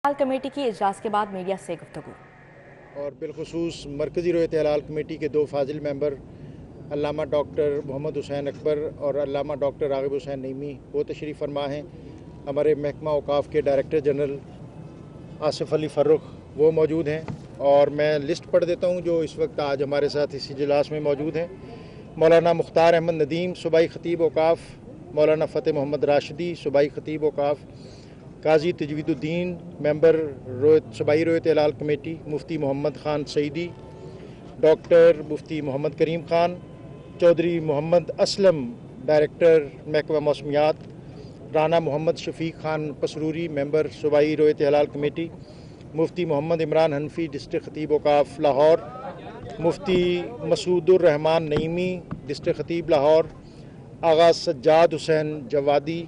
हलाल कमेटी की इजलास के बाद मीडिया से गुफ्तगू। और बिलखुसूस मरकज़ी रोयत हलाल कमेटी के दो फाजिल मेंबर अल्लामा डॉक्टर मोहम्मद हुसैन अकबर और अल्लामा डॉक्टर राग़िब हुसैन नईमी वो तशरीफ़ फरमा हैं। हमारे महकमा औक़ाफ़ के डायरेक्टर जनरल आसिफ़ अली फ़र्रुख वो मौजूद हैं। और मैं लिस्ट पढ़ देता हूँ जो इस वक्त आज हमारे साथ इस इजलास में मौजूद हैं। मौलाना मुख्तार अहमद नदीम सूबाई ख़तीब औक़ाफ़, मौलाना फ़तेह मोहम्मद राशिदी सूबाई ख़तीब औक़ाफ़, काजी तजवीदुद्दीन मेंबर सूबाई रोयत हलाल कमेटी, मुफ्ती मोहम्मद ख़ान सईदी, डॉक्टर मुफ्ती मोहम्मद करीम ख़ान, चौधरी मोहम्मद असलम डायरेक्टर महकमा मौसमियात, राना मोहम्मद शफ़ीक ख़ान पसरूरी मेंबर सूबाई रोयत हलाल कमेटी, मुफ्ती मोहम्मद इमरान हनफी डिस्ट्रिक्ट ख़तीब औक़ाफ़ लाहौर, मुफ्ती मसूदुर रहमान नईमी डिस्ट्रिक्ट ख़तीब लाहौर, आगा सज्जाद हुसैन जवादी,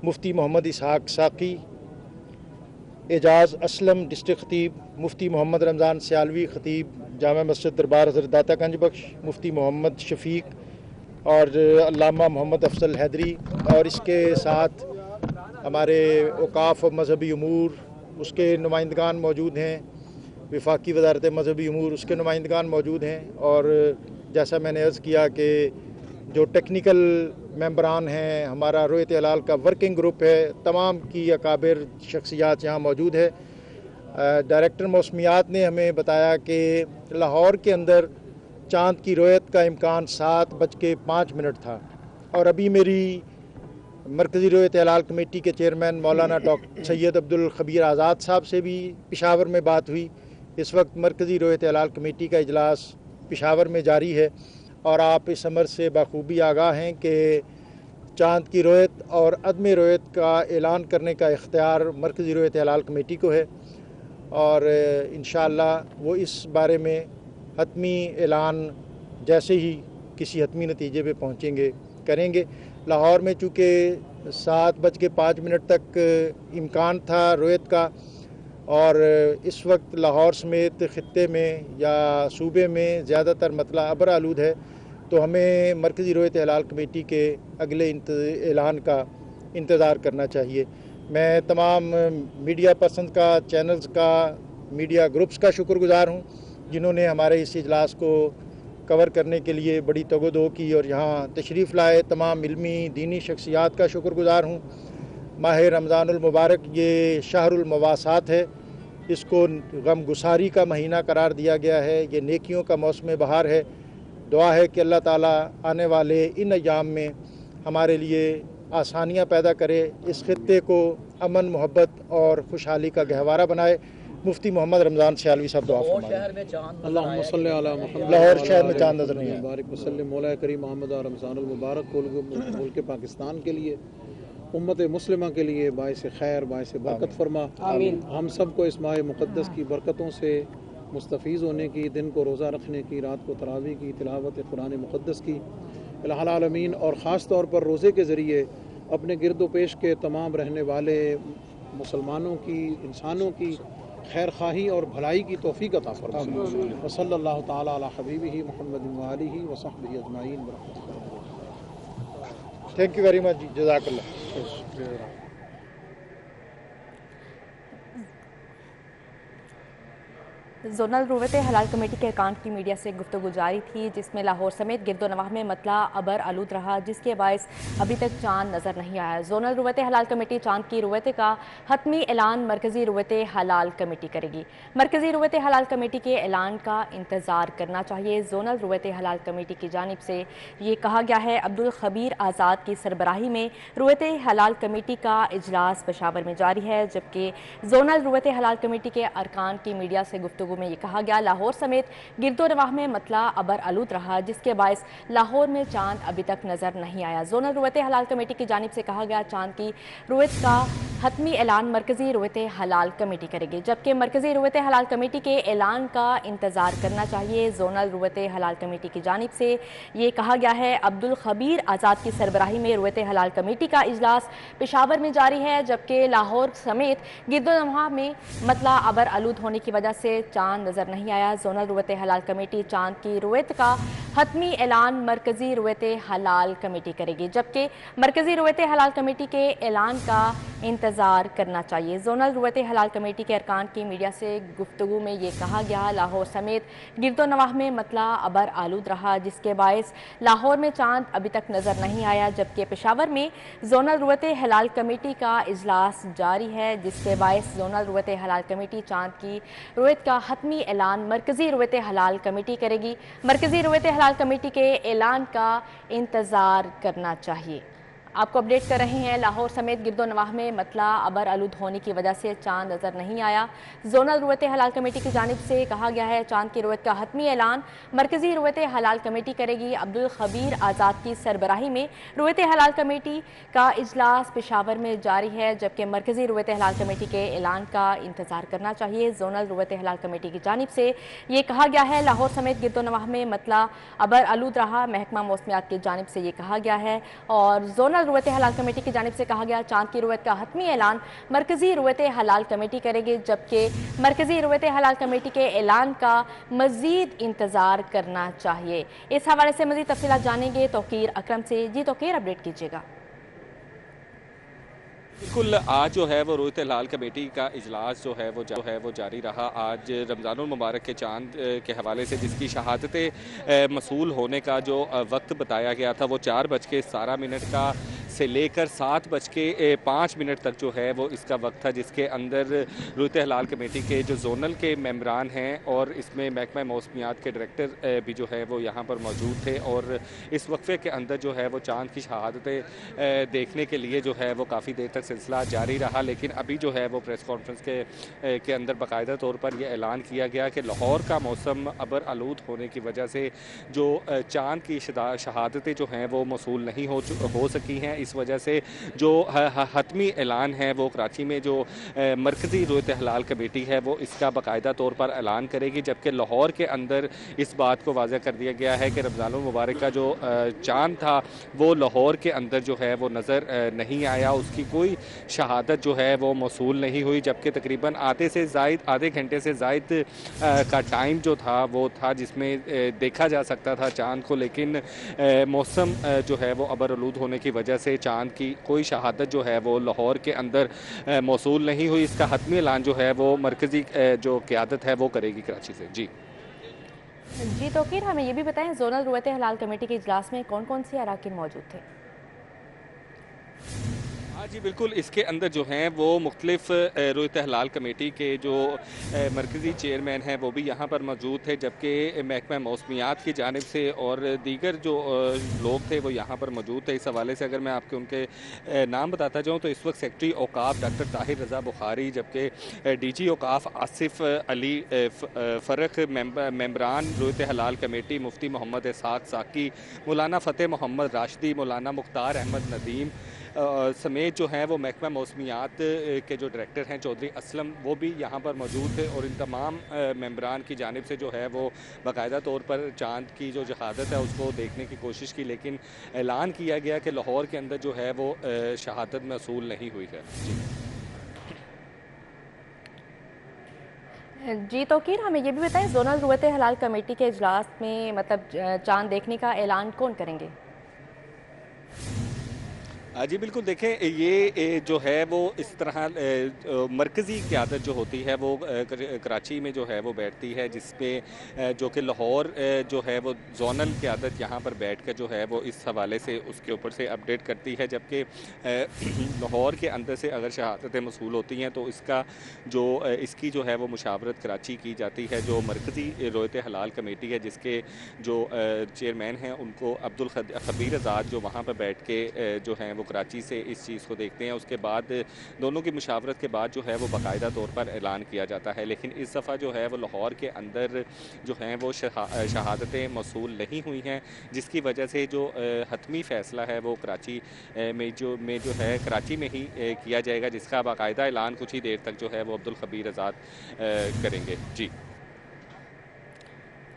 मुफ्ती मोहम्मद इसहाक़ साक़ी, एजाज़ असलम डिस्ट्रिक्ट ख़तीब, मुफ्ती मोहम्मद रमज़ान सियालवी ख़तीब जामा मस्जिद दरबार हज़रत दाता गंज बख्श, मुफ्ती मोहम्मद शफ़ीक और अल्लामा मोहम्मद अफजल हैदरी। और इसके साथ हमारे औक़ाफ़ और मजहबी अमूर उसके नुमाइंदगान मौजूद हैं, वफाकी वज़ारत मजहबी अमूर उसके नुमाइंदगान मौजूद हैं। और जैसा मैंने अर्ज़ किया कि जो टेक्निकल मेंबरान हैं, हमारा रोयत हलाल का वर्किंग ग्रुप है, तमाम की अकाबिर शख्सियात यहाँ मौजूद है। डायरेक्टर मौसमियात ने हमें बताया कि लाहौर के अंदर चाँद की रोयत का इम्कान 7:05 था। और अभी मेरी मरकज़ी रोयत हलाल कमेटी के चेयरमैन मौलाना डॉक्टर सैयद अब्दुल खबीर आज़ाद साहब से भी पेशावर में बात हुई। इस वक्त मरकज़ी रोयत हलाल कमेटी का इजलास पेशावर में जारी है और आप इस अमर से बाखूबी आगाह हैं कि चाँद की रोयत और अदम रोयत का ऐलान करने का इख्तियार मरकज़ी रोयत हलाल कमेटी को है। और इंशाअल्लाह वो इस बारे में हतमी ऐलान जैसे ही किसी हतमी नतीजे पे पहुँचेंगे करेंगे। लाहौर में चूँकि 7:05 तक इम्कान था रोयत का, और इस वक्त लाहौर समेत ख़ित्ते में या सूबे में ज़्यादातर मतला अबर आलूद है, तो हमें मरकज़ी रोयत हलाल कमेटी के अगले ऐलान का इंतज़ार करना चाहिए। मैं तमाम मीडिया पर्सन का, चैनल्स का, मीडिया ग्रुप्स का शुक्रगुज़ार हूँ जिन्होंने हमारे इस इजलास को कवर करने के लिए बड़ी तगोदो की और यहाँ तशरीफ़ लाए। तमाम इल्मी दीनी शख्सियात का शुक्रगुज़ार हूँ। माह रमज़ानुल मुबारक ये शहरुल मवासात है, इसको गम गुसारी का महीना करार दिया गया है। ये नेकियों का मौसम बहार है। दुआ है कि अल्लाह ताला आने वाले इन अय्याम में हमारे लिए आसानियाँ पैदा करे, इस खित्ते को अमन मोहब्बत और खुशहाली का गहवारा बनाए। मुफ्ती मोहम्मद रमज़ान सियालवी साहब दुआ फरमाएं। अल्लाहुम्मा सल्ली अला मुहम्मद। लाहौर शहर में चाँद नज़र नहीं आया। मुबारक वसल्लम मौला करीम मोहम्मद और रमज़ानुल मुबारक मुल्क पाकिस्तान के लिए, उम्मत मुस्लिमा के लिए बाइस खैर, बाइस बरकत फरमा। हम सब को इस माह मुक़द्दस की बरकतों से मुस्तफ़ीज़ होने की, दिन को रोज़ा रखने की, रात को तरावी की, तिलावत कुरान मुक़द्दस की इलाहुल आलमीन, और ख़ास तौर पर रोज़े के ज़रिए अपने गिरदो पेश के तमाम रहने वाले मुसलमानों की, इंसानों की खैर खाही और भलाई की तौफ़ीक़ अता फरमाए। व सल्लल्लाहु तआला अला हबीबिही मुहम्मद व आलिहि व सहबिही अजमाइन। थैंक यू वेरी मच, जज़ाकल्लाह। जोनल रोयत हलाल कमेटी के अरकान की मीडिया से गुफ्तगू जारी थी, जिसमें लाहौर समेत गिरदो नवाह में मतला अबर आलूद रहा, जिसके बायस अभी तक चांद नज़र नहीं आया। जोनल रोयत हलाल कमेटी चांद की रोयत का हतमी ऐलान मरकज़ी रोयत हलाल कमेटी करेगी। मरकज़ी रोयत हलाल कमेटी के ऐलान का इंतज़ार करना चाहिए। जोनल रोयत हलाल कमेटी की जानिब से ये कहा गया है। अब्दुल खबीर आज़ाद की सरबराही में रोयत हलाल कमेटी का इजलास पेशावर में जारी है, जबकि जोनल रोयत हलाल कमेटी के अरकान की मीडिया से गुफ्तगू में ये कहा गया लाहौर समेत गिरदो नवाह में मतला अबर आलूद रहा, जिसके बायस लाहौर में चांद अभी तक नजर नहीं आया। जोनल रोयत हलाल कमेटी की जानिब से कहा गया चांद की रोयत का हतमी ऐलान मरकज़ी रोयत हलाल कमेटी करेगी, जबकि मरकज़ी रोयत हलाल कमेटी के ऐलान का इंतज़ार करना चाहिए। जोनल रोयत हलाल कमेटी की जानिब से ये कहा गया है। अब्दुल खबीर आज़ाद की सरबराही में रोयत हलाल कमेटी का इजलास पेशावर में जारी है, जबकि लाहौर समेत गिरदो नवाह में मतला अबर आलूद होने की वजह से चांद नज़र नहीं आया। जोनल रोयत हलाल कमेटी चांद की रोयत का حتمی اعلان مرکزی رویت حلال کمیٹی کرے گی، جبکہ مرکزی رویت حلال کمیٹی کے اعلان کا انتظار کرنا چاہیے۔ زونل رویت حلال کمیٹی کے ارکان کی میڈیا سے گفتگو میں یہ کہا گیا، لاہور سمیت گرد و نواح میں مطلع ابر آلود رہا، جس کے باعث لاہور میں چاند ابھی تک نظر نہیں آیا، جبکہ پشاور میں زونل رویت حلال کمیٹی کا اجلاس جاری ہے، جس کے باعث زونل رویت حلال کمیٹی چاند کی رویت کا حتمی اعلان مرکزی رویت حلال کمیٹی کرے گی۔ مرکزی رویت حلال کمیٹی کے اعلان کا انتظار کرنا چاہیے۔ آپ کو اپڈیٹ کر رہے ہیں، لاہور سمیت گرد و نواح میں مطلع ابر آلود ہونے کی وجہ سے چاند نظر نہیں آیا۔ زونل رویت حلال کمیٹی کی جانب سے کہا گیا ہے چاند کی رویت کا حتمی اعلان مرکزی رویت حلال کمیٹی کرے گی۔ عبدالخبیر آزاد کی سربراہی میں رویت حلال کمیٹی کا اجلاس پشاور میں جاری ہے، جبکہ مرکزی رویت حلال کمیٹی کے اعلان کا انتظار کرنا چاہیے۔ زونل رویت حلال کمیٹی کی جانب سے یہ کہا گیا ہے لاہور سمیت گرد و نواح میں مطلع ابر آلود رہا، محکمہ موسمیات کی جانب سے یہ کہا گیا ہے، اور زونل رویت حلال کمیٹی کی جانب سے کہا گیا چاند کی رویت کا حتمی اعلان مرکزی رویت حلال کمیٹی کرے گی، جبکہ مرکزی رویت حلال کمیٹی کے اعلان کا مزید انتظار کرنا چاہیے۔ اس حوالے سے مزید تفصیلات جانیں گے توقیر اکرم سے۔ جی توقیر، اپڈیٹ کیجیے گا۔ بالکل، آج جو ہے وہ رویت حلال کمیٹی کا اجلاس جو ہے وہ جاری رہا۔ آج رمضان المبارک کے چاند کے حوالے سے جس کی شہادت موصول ہونے کا جو وقت بتایا گیا تھا وہ 4:17 کا سے لے کر 7:05 تک جو ہے وہ اس کا وقت تھا، جس کے اندر رویت حلال کمیٹی کے جو زونل کے ممبران ہیں اور اس میں محکمہ موسمیات کے ڈائریکٹر بھی جو ہے وہ یہاں پر موجود تھے، اور اس وقفے کے اندر جو ہے وہ چاند کی شہادتیں دیکھنے کے لیے جو ہے وہ کافی دیر تک سلسلہ جاری رہا۔ لیکن ابھی جو ہے وہ پریس کانفرنس کے اندر باقاعدہ طور پر یہ اعلان کیا گیا کہ لاہور کا موسم ابر آلود ہونے کی وجہ سے جو چاند کی شہادتیں جو ہیں وہ موصول نہیں ہو سکی ہیں، اس وجہ سے جو حتمی اعلان ہے وہ کراچی میں جو مرکزی رویت حلال کمیٹی ہے وہ اس کا باقاعدہ طور پر اعلان کرے گی، جبکہ لاہور کے اندر اس بات کو واضح کر دیا گیا ہے کہ رمضان المبارک کا جو چاند تھا وہ لاہور کے اندر جو ہے وہ نظر نہیں آیا، اس کی کوئی شہادت جو ہے وہ موصول نہیں ہوئی، جبکہ تقریباً آدھے گھنٹے سے زائد کا ٹائم جو تھا وہ تھا جس میں دیکھا جا سکتا تھا چاند کو، لیکن موسم جو ہے وہ ابر آلود ہونے کی وجہ سے چاند کی کوئی شہادت جو ہے وہ لاہور کے اندر موصول نہیں ہوئی۔ اس کا حتمی اعلان جو ہے وہ مرکزی جو قیادت ہے وہ کرے گی کراچی سے۔ جی توقیر، ہمیں یہ بھی بتائیں زونل رویت حلال کمیٹی کے اجلاس میں کون کون سے اراکین موجود تھے؟ جی بالکل، اس کے اندر جو ہیں وہ مختلف رویت حلال کمیٹی کے جو مرکزی چیئرمین ہیں وہ بھی یہاں پر موجود تھے، جبکہ محکمہ موسمیات کی جانب سے اور دیگر جو لوگ تھے وہ یہاں پر موجود تھے۔ اس حوالے سے اگر میں آپ کے ان کے نام بتاتا جاؤں تو اس وقت سیکرٹری اوقاف ڈاکٹر طاہر رضا بخاری، جبکہ ڈی جی اوقاف آصف علی فرق، ممبران رویت حلال کمیٹی مفتی محمد اسحاق ساکی، مولانا فتح محمد راشدی، مولانا مختار احمد ندیم سمیت جو ہیں وہ محکمہ موسمیات کے جو ڈائریکٹر ہیں چودھری اسلم، وہ بھی یہاں پر موجود تھے، اور ان تمام ممبران کی جانب سے جو ہے وہ باقاعدہ طور پر چاند کی جو شہادت ہے اس کو دیکھنے کی کوشش کی، لیکن اعلان کیا گیا کہ لاہور کے اندر جو ہے وہ شہادت موصول نہیں ہوئی ہے۔ جی توقیر، ہمیں یہ بھی بتائیں زونل رویت حلال کمیٹی کے اجلاس میں مطلب چاند دیکھنے کا اعلان کون کریں گے؟ جی بالکل، دیکھیں یہ جو ہے وہ اس طرح مرکزی قیادت جو ہوتی ہے وہ کراچی میں جو ہے وہ بیٹھتی ہے، جس میں جو کہ لاہور جو ہے وہ زونل قیادت یہاں پر بیٹھ کر جو ہے وہ اس حوالے سے اس کے اوپر سے اپڈیٹ کرتی ہے، جبکہ لاہور کے اندر سے اگر شہادتیں موصول ہوتی ہیں تو اس کی جو ہے وہ مشاورت کراچی کی جاتی ہے۔ جو مرکزی رویت حلال کمیٹی ہے جس کے جو چیئرمین ہیں ان کو عبدالخبیر آزاد جو وہاں پر بیٹھ کے جو ہیں وہ کراچی سے اس چیز کو دیکھتے ہیں، اس کے بعد دونوں کی مشاورت کے بعد جو ہے وہ باقاعدہ طور پر اعلان کیا جاتا ہے، لیکن اس دفعہ جو ہے وہ لاہور کے اندر جو ہیں وہ شہادتیں موصول نہیں ہوئی ہیں، جس کی وجہ سے جو حتمی فیصلہ ہے وہ کراچی میں جو ہے کراچی میں ہی کیا جائے گا، جس کا باقاعدہ اعلان کچھ ہی دیر تک جو ہے وہ عبدالخبیر آزاد کریں گے۔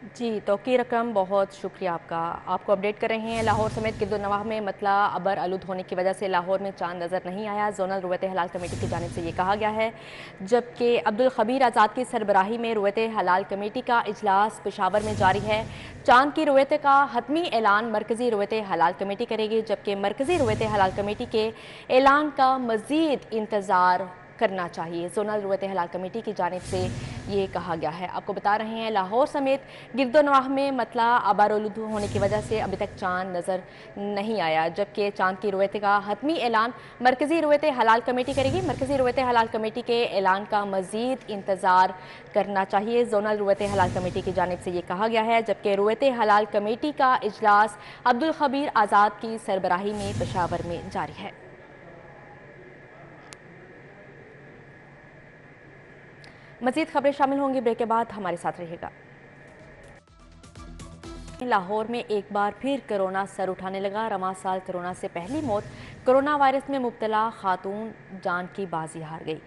जी, तौकीर रकम, बहुत शुक्रिया आपका। आपको अपडेट कर रहे हैं। लाहौर समेत गिरदोनवाह में मतला अबर आलूद होने की वजह से लाहौर में चांद नज़र नहीं आया। जोनल रुवत हलाल कमेटी की जानिब से ये कहा गया है, जबकि अब्दुल खबीर आज़ाद की सरबराही में रुवत हलाल कमेटी का इजलास पेशावर में जारी है। चांद की रुवत का हतमी ऐलान मरकज़ी रुवत हलाल कमेटी करेगी, जबकि मरकज़ी रुवत हलाल कमेटी के ऐलान का मज़ीद इंतज़ार करना चाहिए। जोनल रुवत हलाल कमेटी की जानिब से ये कहा गया है। आपको बता रहे हैं, लाहौर समेत गिरदोनवाह में मतला आबारूद होने की वजह से अभी तक चांद नज़र नहीं आया, जबकि चांद की रुवत का हतमी ऐलान मरकज़ी रुवत हलाल कमेटी करेगी। मरकज़ी रुवत हलाल कमेटी के ऐलान का मज़ीद इंतज़ार करना चाहिए। जोनल रुवत हलाल कमेटी की जानिब से ये कहा गया है, जबकि रुवत हलाल कमेटी का इजलास अब्दुल खबीर आज़ाद की सरबराही में पेशावर में जारी है। मज़ीद खबरें शामिल होंगी ब्रेक के बाद, हमारे साथ रहिएगा। लाहौर में एक बार फिर कोरोना सर उठाने लगा। रवां साल कोरोना से पहली मौत कोरोना वायरस में मुब्तला खातून जान की बाजी हार गई,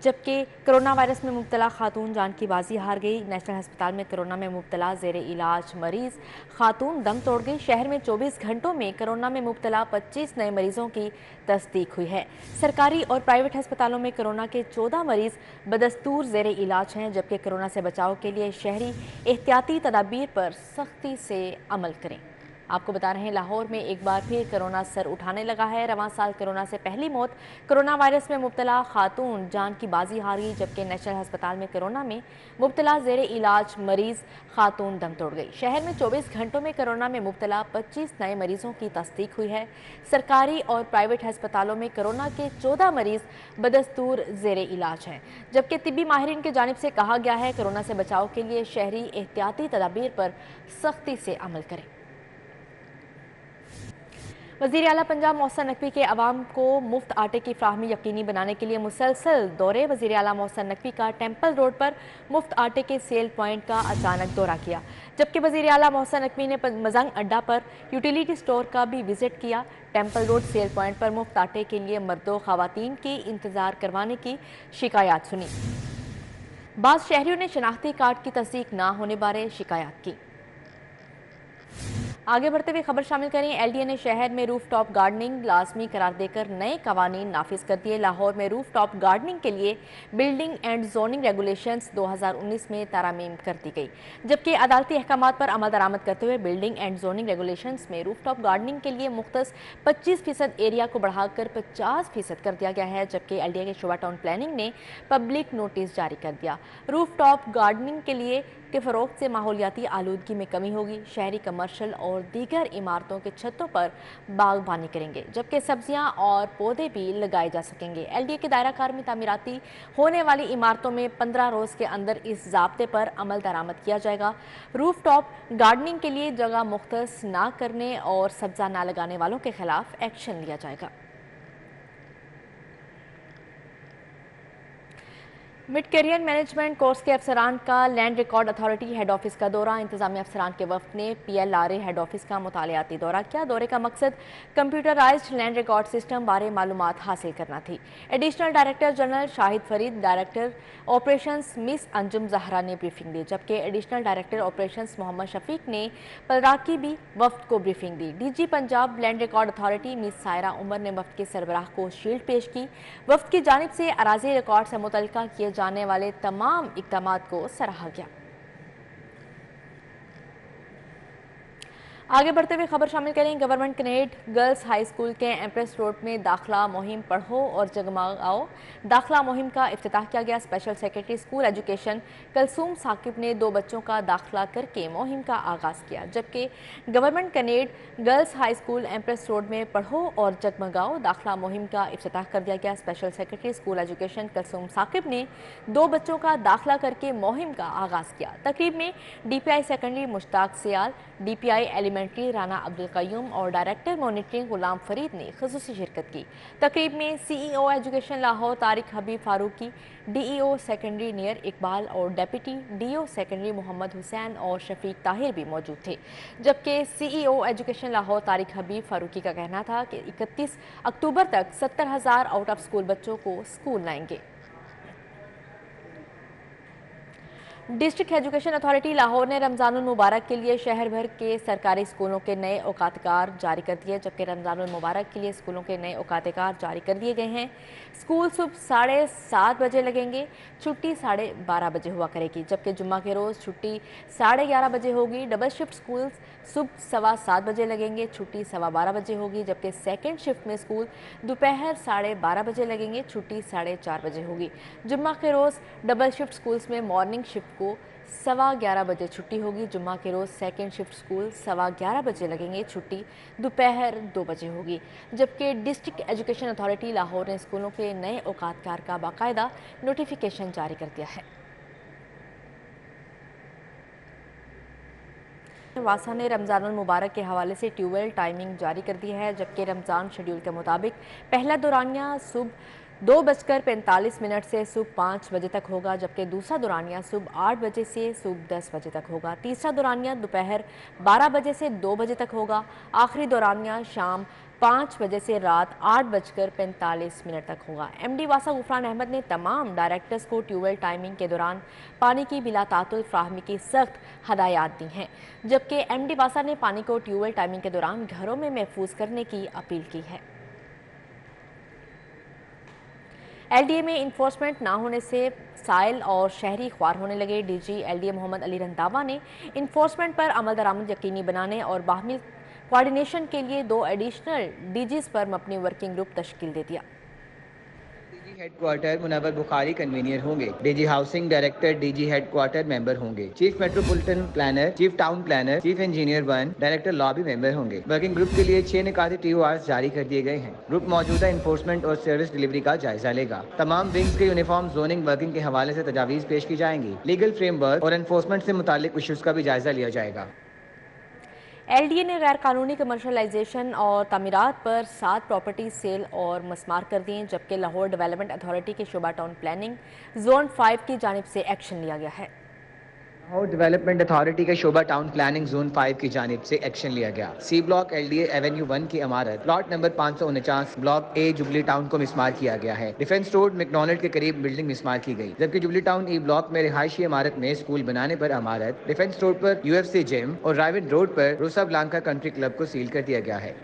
जबकि कोरोना वायरस में मुब्तला खातून जान की बाजी हार गई। नेशनल अस्पताल में कोरोना में मुब्तला ज़ेरे इलाज मरीज खातून दम तोड़ गई। शहर में 24 घंटों में कोरोना में मुब्तला 25 नए मरीजों की तस्दीक हुई है। सरकारी और प्राइवेट अस्पतालों में कोरोना के 14 मरीज बदस्तूर ज़ेरे इलाज हैं, जबकि कोरोना से बचाव के लिए शहरी एहतियाती तदाबीर पर सख्ती से अमल करें। आपको बता रहे हैं, लाहौर में एक बार फिर कोरोना सर उठाने लगा है। रवां साल कोरोना से पहली मौत कोरोना वायरस में मुब्तला खातून जान की बाजी हारी, जबकि नेशनल अस्पताल में कोरोना में मुब्तला ज़ेरे इलाज मरीज खातून दम तोड़ गई। शहर में 24 घंटों में कोरोना में मुब्तला 25 नए मरीजों की तस्दीक हुई है। सरकारी और प्राइवेट अस्पतालों में कोरोना के 14 मरीज बदस्तूर ज़ेरे इलाज हैं, जबकि तिब्बी माहिरीन की जानिब से कहा गया है, कोरोना से बचाव के लिए शहरी एहतियाती तदाबीर पर सख्ती से अमल करें। वज़ीर आला पंजाब मोहसिन नकवी के अवाम को मुफ्त आटे की फ्राहमी यकीनी बनाने के लिए मुसलसल दौरे। वज़ीर आला मोहसिन नकवी का टेम्पल रोड पर मुफ्त आटे के सेल पॉइंट का अचानक दौरा किया, जबकि वज़ीर आला मोहसिन नकवी ने मजंग अड्डा पर यूटिलिटी स्टोर का भी विजिट किया। टेम्पल रोड सेल पॉइंट पर मुफ्त आटे के लिए मर्दों खवातीन की इंतज़ार करवाने की शिकायत सुनी। बाज़ शहरियों ने शनाख्ती कार्ड की तस्दीक ना होने बारे शिकायत की। आगे बढ़ते हुए खबर शामिल करें। एलडीए ने शहर में रूफ टॉप गार्डनिंग लाजमी करार देकर नए कवानीन नाफिज कर दिए। लाहौर में रूफ टॉप गार्डनिंग के लिए बिल्डिंग एंड जोनिंग रेगुलेशंस 2019 में तारामीम कर दी गई, जबकि अदालती अहकामात पर अमल दरामद करते हुए बिल्डिंग एंड जोनिंग रेगुलेशंस में रूफ टॉप गार्डनिंग के लिए मुख्तस 25% एरिया को बढ़ाकर 50% कर दिया गया है, जबकि एलडीए के शोबा टाउन प्लानिंग ने पब्लिक नोटिस जारी कर दिया। रूफ टॉप गार्डनिंग के लिए के फ़रोग़ से माहौलियाती आलूदगी में कमी होगी। शहरी कमर्शल और दीगर इमारतों के छतों पर बागबानी करेंगे, जबकि सब्जियां और पौधे भी लगाए जा सकेंगे। एलडीए के दायरा कार में तामीराती होने वाली इमारतों में 15 रोज़ के अंदर इस ज़ाब्ते पर अमल दरामद किया जाएगा। रूफ टॉप गार्डनिंग के लिए जगह मुख्तस ना करने और सब्ज़ा ना लगाने वालों के खिलाफ एक्शन लिया जाएगा। मिड कैरियर मैनेजमेंट कोर्स के अफसरान का land record authority head office का दौरा। इंतजामी अफसरान के वफ्द ने PLRA हेड ऑफिस का मुतालियाती दौरा किया। दौरे का मकसद कंप्यूटराइज्ड लैंड रिकॉर्ड सिस्टम बारे मालूमात हासिल करना थी। Additional director general Shahid Farid, director operations miss Anjum Zahra ने ब्रीफिंग दी, जबकि additional director operations Mohammad Shafiq ने पलराकी भी वफ्द को ब्रीफिंग दी। DG Punjab land record authority miss Saira Umar ने वफ्द के सरबराह को शील्ड पेश की। वफ्द की जानिब से अराजी रिकॉर्ड से मुतल्लिका किए जाने वाले तमाम इक़दामात को सराहा गया। आगे बढ़ते हुए खबर शामिल करें। गवर्नमेंट कनेड गर्ल्स हाई स्कूल के एम्प्रेस रोड में दाखिला मुहिम पढ़ो और जगमगाओ दाखिला मुहिम का इफ्तिताह किया गया। Special secretary school education Kulsoom Saqib ने 2 बच्चों का दाखिला करके मुहिम का आगाज़ किया, जबकि गवर्नमेंट कनेड girls high school Empress road में पढ़ो और जगमगाओ दाखिला मुहिम का इफ्तिताह कर दिया गया। Special secretary school education Kulsoom Saqib ने 2 बच्चों का दाखिला करके मुहिम का आगाज़ किया। तकरीब में DPI सेकेंडरी मुश्ताक सियाल, DPI एलिमेंट्री राना अब्दुल कयूम और डायरेक्टर मॉनिटरिंग गुलाम फरीद ने खुसूसी शिरकत की। तकरीब में CEO education Lahore Tariq Habib Farooqui, DEO secondary Nayyar Iqbal और deputy DO secondary Mohammad Hussain और शफीक ताहिर भी मौजूद थे, जबकि CEO एजुकेशन लाहौर तारिक हबीब फारूकी का कहना था कि 31 अक्टूबर तक 70,000 आउट ऑफ स्कूल बच्चों को स्कूल लाएंगे। डिस्ट्रिक्ट एजुकेशन अथॉरिटी लाहौर ने रमज़ानुल मुबारक के लिए शहर भर के सरकारी स्कूलों के नए औकातकार जारी कर दिए, जबकि रमज़ानुल मुबारक के लिए स्कूलों के नए औकातकार जारी कर दिए गए हैं। स्कूल सुबह 7:30 बजे लगेंगे, छुट्टी 12:30 बजे हुआ करेगी, जबकि जुम्मा के रोज़ छुट्टी 11:30 बजे होगी। डबल शिफ्ट स्कूल सुबह 7:15 बजे लगेंगे, छुट्टी 12:15 बजे होगी, जबकि सेकेंड शिफ्ट में स्कूल दोपहर 12:30 बजे लगेंगे, छुट्टी 4:30 बजे होगी। जुम्मा के रोज़ डबल शिफ्ट स्कूल्स में मॉर्निंग शिफ्ट को 11:15 बजे छुट्टी होगी। जुम्मा के रोज़ सेकेंड शिफ्ट स्कूल 11:15 बजे लगेंगे, छुट्टी दोपहर 2 बजे होगी, जबकि डिस्ट्रिक्ट एजुकेशन अथॉरिटी लाहौर ने स्कूलों के नए औकातकार का बाकायदा नोटिफिकेशन जारी कर दिया है। वासा ने रमज़ानुल मुबारक के हवाले से ट्यूबवेल टाइमिंग जारी कर दी है, जबकि रमज़ान शेड्यूल के मुताबिक पहला दौरानिया सुबह 2:45 से सुबह 5 बजे तक होगा, जबकि दूसरा दौरानिया सुबह 8 बजे से सुबह 10 बजे तक होगा। तीसरा दौरानिया दोपहर 12 बजे से 2 बजे तक होगा। आखिरी दौरानिया शाम 5 बजे से रात 8:45 तक होगा। MD वासा गुफरान अहमद ने तमाम डायरेक्टर्स को ट्यूबवेल टाइमिंग के दौरान पानी की बिला तातुल फ्राहमी की सख्त हदायत दी हैं, जबकि MD वासा ने पानी को ट्यूबवेल टाइमिंग के दौरान घरों में महफूज करने की अपील की है। LDA में इन्फोर्समेंट ना होने से साइल और शहरी ख्वार होने लगे। DG LDA मोहम्मद अली रंधावा ने इन्फोर्समेंट पर अमल दरामद यकीनी बनाने और बाहमी कोऑर्डिनेशन के लिए 2 एडिशनल DGs पर अपनी वर्किंग ग्रुप तश्कील दे दिया। हेडक्वार्टर मुनव्वर बुखारी कन्वीनियर होंगे। DG housing director DG headquarter member होंगे। Chief metropolitan planner, chief town planner, chief engineer 1, director लॉबी मेंबर होंगे। वर्किंग ग्रुप के लिए 6 निकाती TORs जारी कर दिए गए हैं। ग्रुप मौजूदा इन्फोर्समेंट और सर्विस डिलीवरी का जायजा लेगा। तमाम विंग्स के यूनिफॉर्म जोनिंग वर्किंग के हवाले से तजावीज़ पेश की जाएंगी। लीगल फ्रेमवर्क और एनफोर्समेंट से मुतालिक इशूज का भी जायजा लिया जाएगा। LDA ने गैर कानूनी कमर्शलाइजेशन और तमीरात पर 7 प्रॉपर्टी सेल और मस्मार कर दिए, जबकि लाहौर डेवलपमेंट अथॉरिटी के शोबा टाउन प्लानिंग जोन 5 की जानिब से एक्शन लिया गया है। लाहौर डेवलपमेंट अथॉरिटी के शोबा टाउन प्लानिंग जोन 5 की जानिब से एक्शन लिया गया। C ब्लॉक LDA एवेन्यू 1 की इमारत plot number 549 block A jubilee town को मिसमार किया गया है। डिफेंस रोड मैकडॉनल्ड के करीब बिल्डिंग मिसमार की गई, जबकि जुबली टाउन E ब्लॉक में रिहायशी इमारत में स्कूल बनाने पर इमारत, डिफेंस रोड पर UFC जिम और राइविन रोड पर रोसा ब्लांका कंट्री क्लब को सील कर दिया गया है।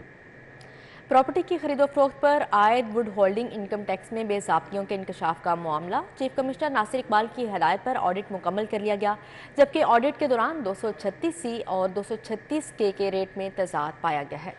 प्रॉपर्टी की खरीदो फरोख्त पर आयद वुड होल्डिंग इनकम टैक्स में बेज़ाब्तियों के इंकशाफ का मामला चीफ कमिश्नर नासिर इकबाल की हदायत पर ऑडिट मुकम्मल कर लिया गया, जबकि ऑडिट के दौरान 236C और 236K के रेट में तजाद पाया गया है।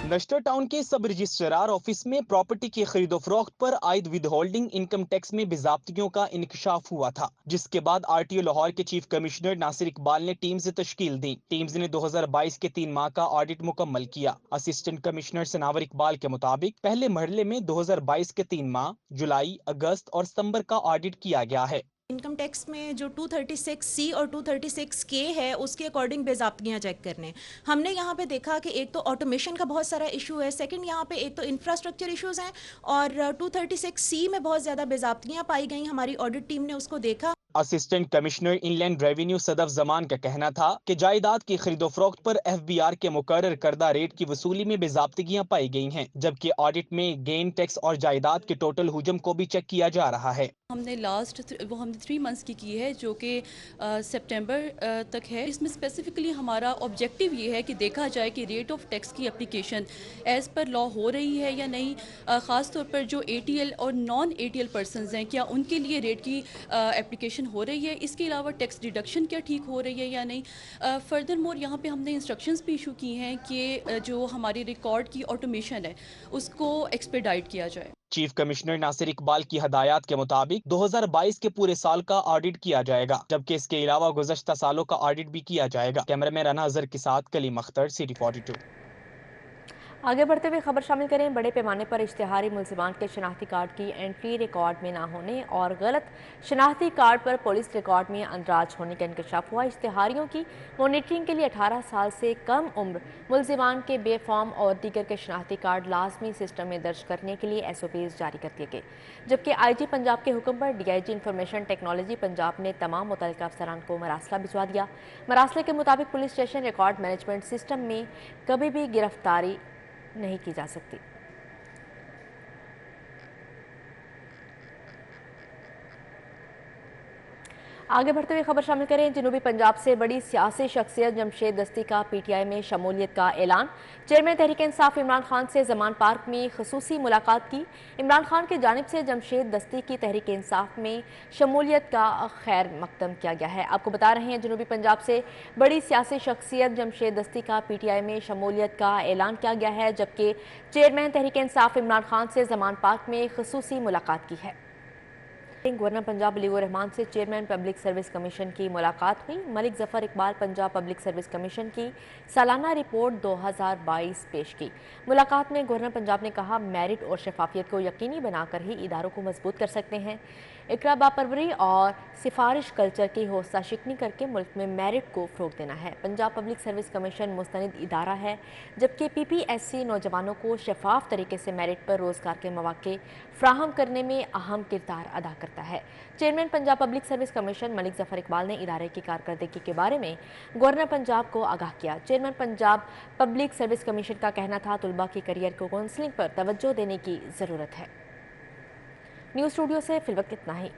नश्तर टाउन के सब रजिस्ट्रार ऑफिस में प्रॉपर्टी की खरीदो फरोख्त पर आयद विद होल्डिंग इनकम टैक्स में बेज़ाब्तियों का इंकशाफ हुआ था, जिसके बाद RTO लाहौर के चीफ कमिश्नर नासिर इकबाल ने टीम्स तश्कील दी। टीम्स ने 2022 के 3 माह का ऑडिट मुकम्मल किया। असिस्टेंट कमिश्नर सनावर इकबाल के मुताबिक पहले मरहले में 2022 के 3 माह जुलाई, अगस्त और सितंबर का ऑडिट किया गया है। इनकम टैक्स में जो 236C और 236K है उसके अकॉर्डिंग बेज़ाब्तियाँ चेक करने। हमने यहाँ पे देखा कि एक तो ऑटोमेशन का बहुत सारा इशू है, सेकंड यहाँ पे एक तो इंफ्रास्ट्रक्चर इश्यूज़ हैं और 236C में बहुत ज़्यादा बेज़ाब्तियाँ पाई गई। हमारी ऑडिट टीम ने उसको देखा। Assistant commissioner inland revenue Sadaf Zaman का कहना था कि जायदाद की खरीदो फरोख्त पर FBR के मुकर्रर करदा रेट की वसूली में बेज़ाब्तियाँ पाई गई हैं, जबकि ऑडिट में गेन टैक्स और जायदाद के टोटल हुजम को भी चेक किया जा रहा है। हमने हमने 3 मंथ्स की है जो कि सितंबर तक है। इसमें स्पेसिफिकली हमारा ऑब्जेक्टिव ये है कि देखा जाए कि रेट ऑफ टैक्स की एप्लीकेशन एज़ पर लॉ हो रही है या नहीं, ख़ास तौर पर जो ATL और नॉन ATL पर्सनस हैं क्या उनके लिए रेट की एप्लीकेशन हो रही है। इसके अलावा टैक्स डिडक्शन क्या ठीक हो रही है या नहीं। फर्दर मोर यहाँ पे हमने इंस्ट्रक्शंस भी इशू की हैं कि जो हमारी रिकॉर्ड की ऑटोमेशन है उसको एक्सपेडाइट किया जाए। चीफ कमिश्नर नासिर इकबाल की हदायत के मुताबिक 2022 के पूरे साल का ऑडिट किया जाएगा, जबकि इसके अलावा गुज़श्ता सालों का ऑडिट भी किया जाएगा। कैमरामैन राना अजहर के साथ कलीम अख्तर, City 42। आगे बढ़ते हुए खबर शामिल करें। बड़े पैमाने पर इश्तिहारी मुल्ज़िमान के शनाख्ती कार्ड की एंट्री रिकॉर्ड में ना होने और गलत शनाख्ती कार्ड पर पुलिस रिकॉर्ड में अंदराज होने का इंकशाफ हुआ। इश्तिहारियों की मॉनिटरिंग के लिए 18 साल से कम उम्र मुल्ज़िमान के बे फॉर्म और दीगर के शनाख्ती कार्ड लाजमी सिस्टम में दर्ज करने के लिए SOPs जारी कर दिए गए, जबकि IG पंजाब के हुक्म पर DIG इंफॉर्मेशन टेक्नोलॉजी पंजाब ने तमाम मुतल्लिका अफसरान को मरासला भिजवा दिया। मरासले के मुताबिक police station record management system में कभी भी गिरफ्तारी नहीं की जा सकती। आगे बढ़ते हुए खबर शामिल करें। जनूबी पंजाब से बड़ी सियासी शख्सियत जमशेद दस्ती का पीटीआई में शमूलियत का ऐलान। चेयरमैन तहरीक इंसाफ इमरान खान से जमान पार्क में खसूसी मुलाकात की। इमरान खान की जानिब से जमशेद दस्ती की तहरीक इंसाफ में शमूलियत का खैर मकदम किया गया है। आपको बता रहे हैं, जनूबी पंजाब से बड़ी सियासी शख्सियत जमशेद दस्ती का पीटीआई में शमूलियत का ऐलान किया गया है, जबकि चेयरमैन तहरीक इंसाफ इमरान खान से जमान पार्क में खसूसी मुलाकात की है। गवर्नर पंजाब वलीउर रहमान से चेयरमैन पब्लिक सर्विस कमीशन की मुलाकात हुई। Malik Zafar Iqbal Punjab public service commission की सालाना रिपोर्ट 2022 पेश की। मुलाकात में गवर्नर पंजाब ने कहा, मेरिट और शफाफियत को यकीनी बनाकर ही इदारों को मजबूत कर सकते हैं। इकरा बापरवरी और सिफारिश कल्चर की हौसला शिकनी करके मुल्क में मेरिट को फ़रोग देना है। पंजाब पब्लिक सर्विस कमीशन मुस्तनिद इदारा है, जबकि PPSC नौजवानों को शफाफ तरीके से मेरिट पर रोज़गार के मौके फ्राहम करने में अहम किरदार अदा करता है। Chairman Punjab public service commission Malik Zafar Iqbal ने इदारे की कारकर्दगी के बारे में गवर्नर पंजाब को आगाह किया। Chairman Punjab public service commission का कहना था, तलबा के करियर को काउंसलिंग पर तवज्जो देने की ज़रूरत है। न्यूज़ स्टूडियो से फिलवक्त इतना ही।